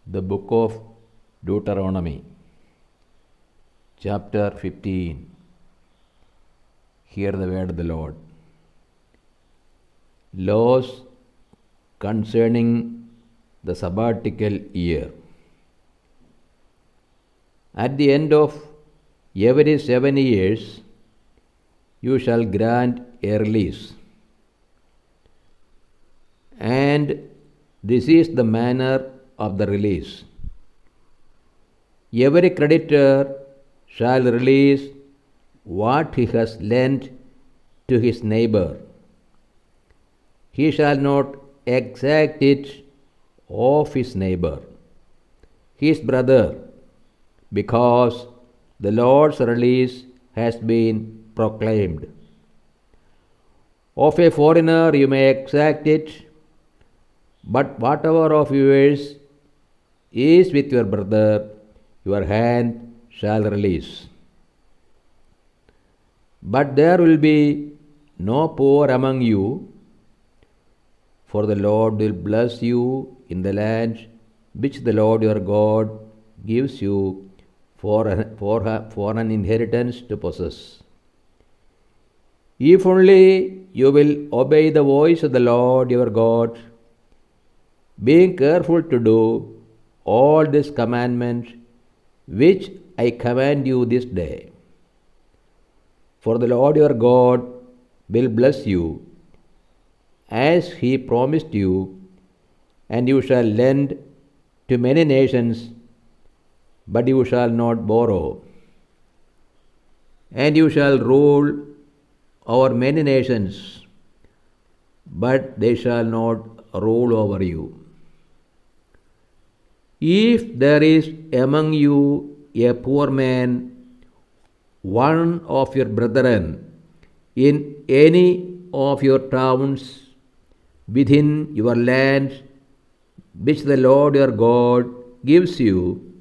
The Book of Deuteronomy, Chapter 15. Hear the word of the Lord. Laws concerning the sabbatical year. At the end of every 7 years, you shall grant a release. And this is the manner of the release. Every creditor shall release what he has lent to his neighbor. He shall not exact it of his neighbor, his brother, because the Lord's release has been proclaimed. Of a foreigner you may exact it, but whatever of yours is with your brother, your hand shall release. But there will be no poor among you, for the Lord will bless you in the land which the Lord your God gives you for an inheritance to possess. If only you will obey the voice of the Lord your God, being careful to do all this commandment which I command you this day. For the Lord your God will bless you as he promised you, and you shall lend to many nations, but you shall not borrow. And you shall rule over many nations, but they shall not rule over you. If there is among you a poor man, one of your brethren, in any of your towns within your land, which the Lord your God gives you,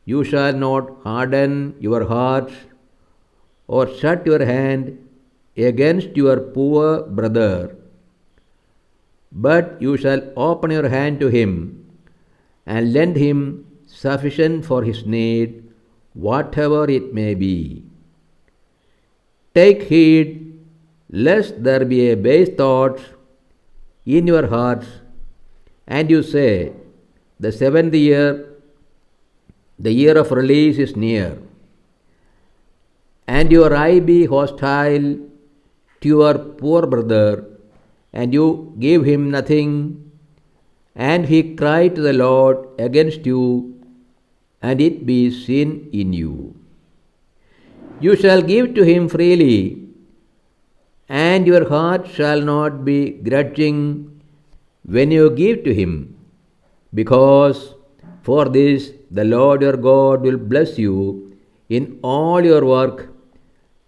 you shall not harden your heart or shut your hand against your poor brother, but you shall open your hand to him and lend him sufficient for his need, whatever it may be. Take heed lest there be a base thought in your hearts, and you say, the 7th year, the year of release is near, and your eye be hostile to your poor brother, and you give him nothing, and he cry to the Lord against you, and it be sin in you. You shall give to him freely, and your heart shall not be grudging when you give to him, because for this the Lord your God will bless you in all your work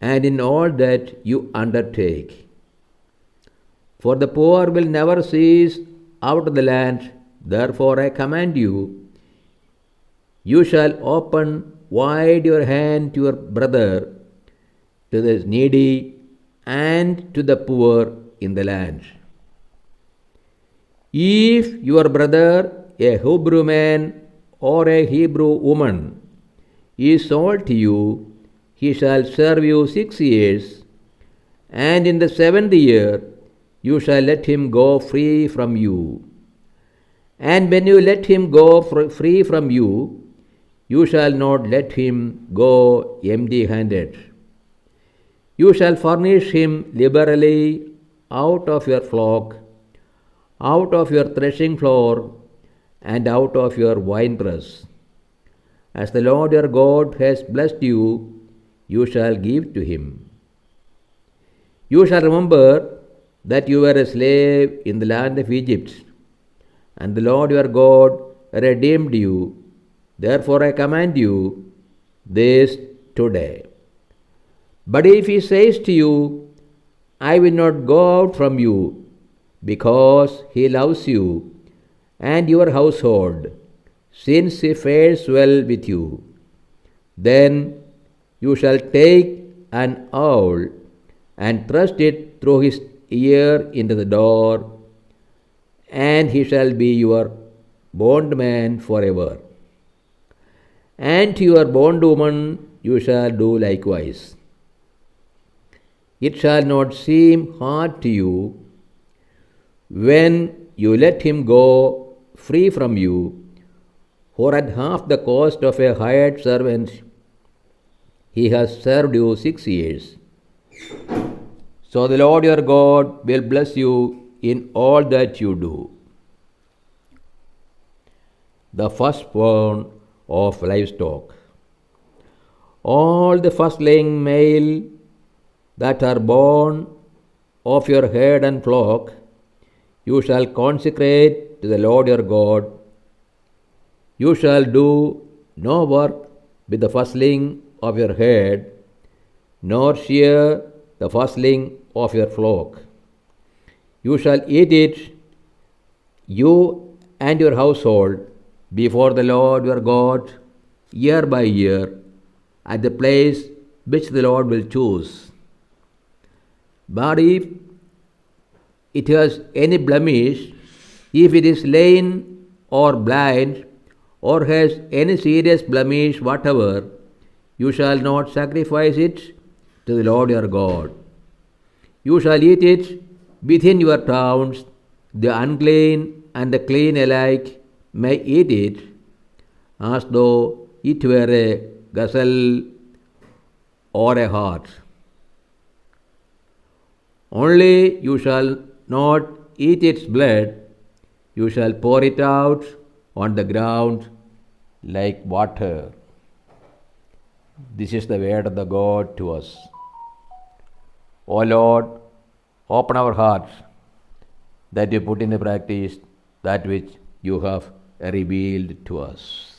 and in all that you undertake. For the poor will never cease out of the land, therefore I command you, you shall open wide your hand to your brother, to the needy, and to the poor in the land. If your brother, a Hebrew man or a Hebrew woman, is sold to you, he shall serve you 6 years, and in the 7th year you shall let him go free from you. And when you let him go free from you, you shall not let him go empty-handed. You shall furnish him liberally out of your flock, out of your threshing floor, and out of your winepress. As the Lord your God has blessed you, you shall give to him. You shall remember that you were a slave in the land of Egypt, and the Lord your God redeemed you. Therefore I command you this today. But if he says to you, I will not go out from you, because he loves you and your household, since he fares well with you, then you shall take an awl and thrust it through his ear into the door, and he shall be your bondman forever. And to your bondwoman you shall do likewise. It shall not seem hard to you when you let him go free from you, for at half the cost of a hired servant he has served you 6 years. So the Lord your God will bless you in all that you do. The firstborn of livestock. All the firstling male that are born of your herd and flock, you shall consecrate to the Lord your God. You shall do no work with the firstling of your herd, nor shear the firstling of your flock. You shall eat it, you and your household, before the Lord your God, year by year, at the place which the Lord will choose. But if it has any blemish, if it is lame or blind, or has any serious blemish whatever, you shall not sacrifice it to the Lord your God. You shall eat it within your towns. The unclean and the clean alike may eat it, as though it were a gazelle or a hart. Only you shall not eat its blood, you shall pour it out on the ground like water. This is the word of the God to us. O Lord, open our hearts that we put into practice that which you have revealed to us.